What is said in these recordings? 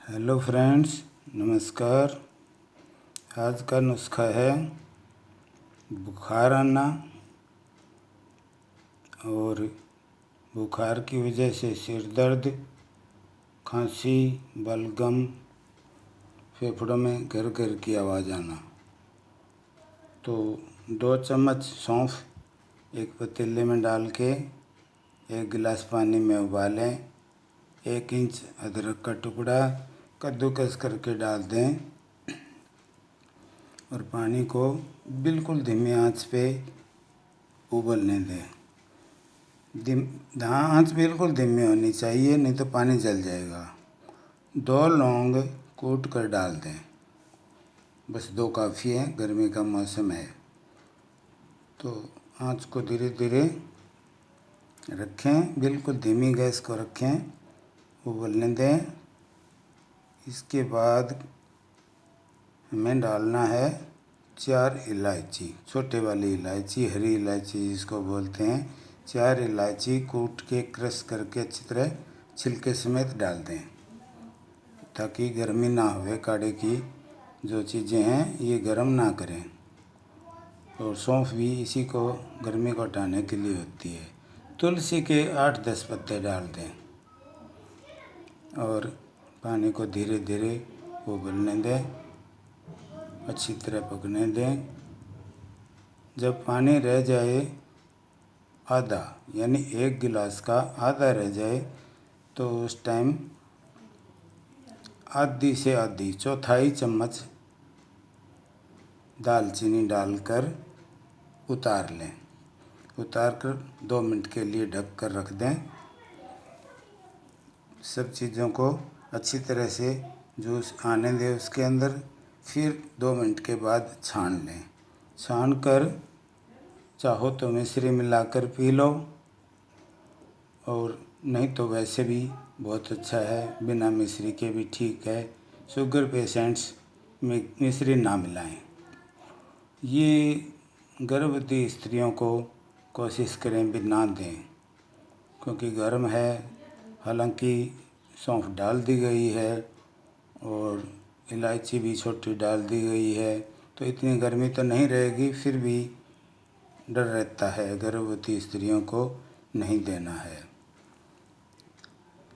Hello friends, नमस्कार। आज का नुस्खा है बुखार आना और बुखार की वजह से सिर दर्द, खांसी, बलगम, फेफड़ों में घर घर की आवाज़ आना। तो 2 चम्मच सौंफ एक पतीले में डाल के 1 गिलास पानी में उबालें। 1 इंच अदरक का टुकड़ा कद्दूकस करके डाल दें और पानी को बिल्कुल धीमी आंच पे उबलने दें। आंच बिल्कुल धीमी होनी चाहिए, नहीं तो पानी जल जाएगा। 2 लौंग कूट कर डाल दें, बस 2 काफ़ी है, गर्मी का मौसम है। तो आंच को धीरे धीरे रखें, बिल्कुल धीमी गैस को रखें, उबलने दें। इसके बाद हमें डालना है 4 इलायची, छोटे वाली इलायची, हरी इलायची जिसको बोलते हैं। 4 इलायची कूट के क्रश करके अच्छी तरह छिलके समेत डाल दें, ताकि गर्मी ना होवे। काढ़े की जो चीज़ें हैं ये गर्म ना करें। और सौंफ भी इसी को गर्मी को हटाने के लिए होती है। तुलसी के 8-10 पत्ते डाल दें और पानी को धीरे धीरे उबलने दें, अच्छी तरह पकने दें। जब पानी रह जाए आधा, यानी 1 गिलास का आधा रह जाए, तो उस टाइम आधी से आधी चौथाई चम्मच दालचीनी डालकर उतार लें। उतार कर 2 मिनट के लिए ढक कर रख दें। सब चीज़ों को अच्छी तरह से जूस आने दें उसके अंदर। फिर 2 मिनट के बाद छान लें। छान कर चाहो तो मिश्री मिलाकर पी लो, और नहीं तो वैसे भी बहुत अच्छा है, बिना मिश्री के भी ठीक है। शुगर पेशेंट्स में मिश्री ना मिलाएं। ये गर्भवती स्त्रियों को कोशिश करें भी ना दें, क्योंकि गर्म है। हालांकि सौंफ डाल दी गई है और इलायची भी छोटी डाल दी गई है, तो इतनी गर्मी तो नहीं रहेगी। फिर भी डर रहता है, गर्भवती स्त्रियों को नहीं देना है।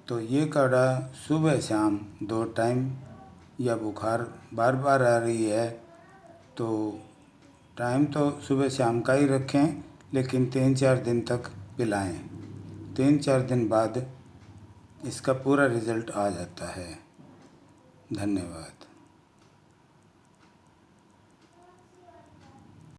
तो ये काढ़ा सुबह शाम 2 टाइम, या बुखार बार बार आ रही है तो टाइम तो सुबह शाम का ही रखें, लेकिन 3-4 दिन तक पिलाएं। 3-4 दिन बाद इसका पूरा रिज़ल्ट आ जाता है। धन्यवाद।